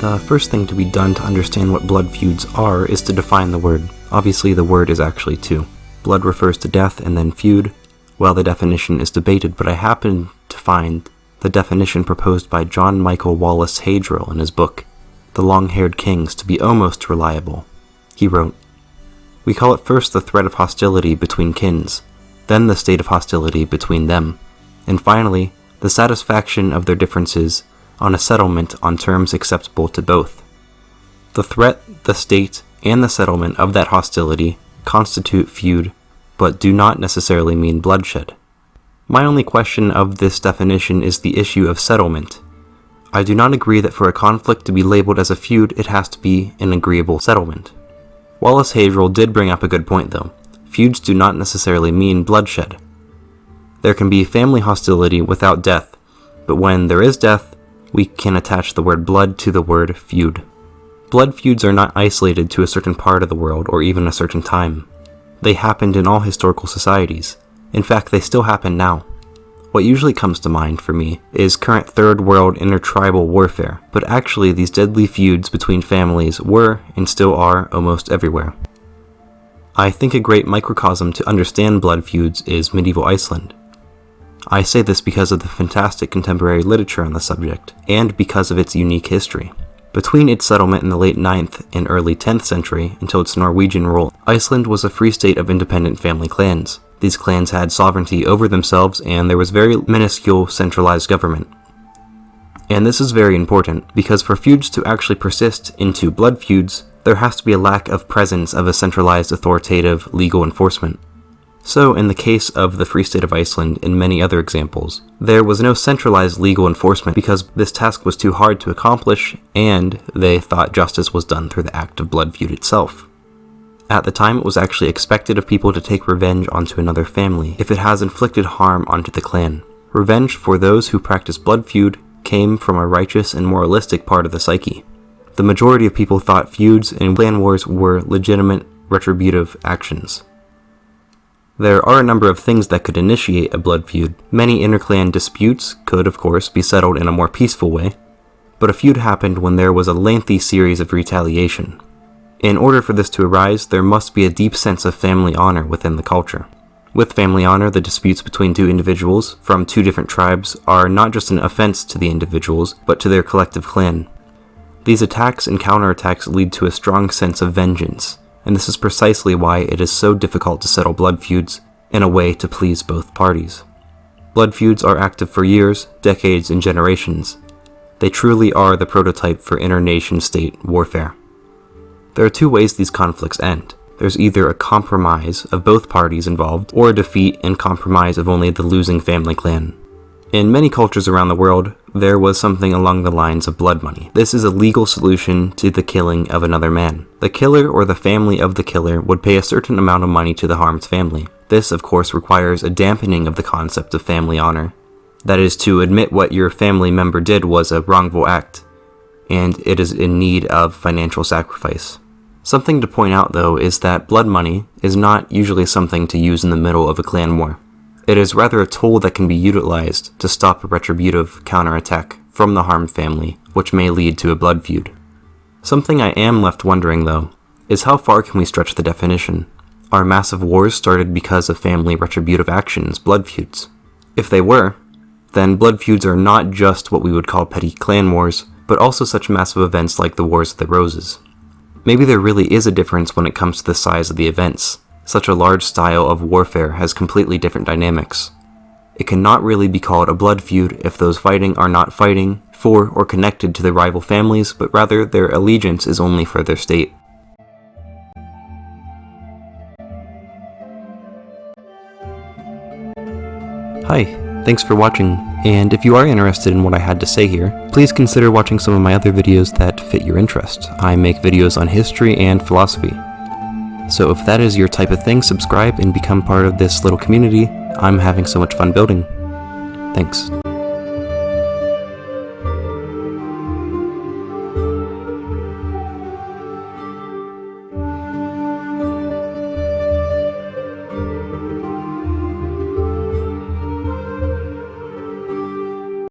The first thing to be done to understand what blood feuds are is to define the word. Obviously, the word is actually two. Blood refers to death, and then feud, well, the definition is debated, but I happen to find the definition proposed by John Michael Wallace Hadrill in his book, The Long-Haired Kings, to be almost reliable. He wrote, "We call it first the threat of hostility between kins, then the state of hostility between them, and finally, the satisfaction of their differences on a settlement on terms acceptable to both. The threat, the state, and the settlement of that hostility constitute feud, but do not necessarily mean bloodshed." My only question of this definition is the issue of settlement. I do not agree that for a conflict to be labeled as a feud, it has to be an agreeable settlement. Wallace Hadrill did bring up a good point though. Feuds do not necessarily mean bloodshed. There can be family hostility without death, but when there is death, we can attach the word blood to the word feud. Blood feuds are not isolated to a certain part of the world or even a certain time. They happened in all historical societies. In fact, they still happen now. What usually comes to mind for me is current Third World intertribal warfare, but actually these deadly feuds between families were, and still are, almost everywhere. I think a great microcosm to understand blood feuds is medieval Iceland. I say this because of the fantastic contemporary literature on the subject, and because of its unique history. Between its settlement in the late 9th and early 10th century until its Norwegian rule, Iceland was a free state of independent family clans. These clans had sovereignty over themselves, and there was very minuscule centralized government. And this is very important, because for feuds to actually persist into blood feuds, there has to be a lack of presence of a centralized authoritative legal enforcement. So, in the case of the Free State of Iceland and many other examples, there was no centralized legal enforcement because this task was too hard to accomplish, and they thought justice was done through the act of blood feud itself. At the time, it was actually expected of people to take revenge onto another family if it has inflicted harm onto the clan. Revenge for those who practiced blood feud came from a righteous and moralistic part of the psyche. The majority of people thought feuds and clan wars were legitimate retributive actions. There are a number of things that could initiate a blood feud. Many interclan disputes could, of course, be settled in a more peaceful way, but a feud happened when there was a lengthy series of retaliation. In order for this to arise, there must be a deep sense of family honor within the culture. With family honor, the disputes between two individuals from two different tribes are not just an offense to the individuals, but to their collective clan. These attacks and counterattacks lead to a strong sense of vengeance, and this is precisely why it is so difficult to settle blood feuds in a way to please both parties. Blood feuds are active for years, decades, and generations. They truly are the prototype for inter-nation state warfare. There are two ways these conflicts end. There's either a compromise of both parties involved, or a defeat and compromise of only the losing family clan. In many cultures around the world, there was something along the lines of blood money. This is a legal solution to the killing of another man. The killer or the family of the killer would pay a certain amount of money to the harmed family. This, of course, requires a dampening of the concept of family honor. That is, to admit what your family member did was a wrongful act, and it is in need of financial sacrifice. Something to point out, though, is that blood money is not usually something to use in the middle of a clan war. It is rather a tool that can be utilized to stop a retributive counterattack from the harmed family, which may lead to a blood feud. Something I am left wondering, though, is how far can we stretch the definition? Are massive wars started because of family retributive actions, blood feuds? If they were, then blood feuds are not just what we would call petty clan wars, but also such massive events like the Wars of the Roses. Maybe there really is a difference when it comes to the size of the events. Such a large style of warfare has completely different dynamics. It cannot really be called a blood feud if those fighting are not fighting for or connected to their rival families, but rather their allegiance is only for their state. Hi, thanks for watching, and if you are interested in what I had to say here, please consider watching some of my other videos that fit your interest. I make videos on history and philosophy. So if that is your type of thing, subscribe and become part of this little community I'm having so much fun building. Thanks.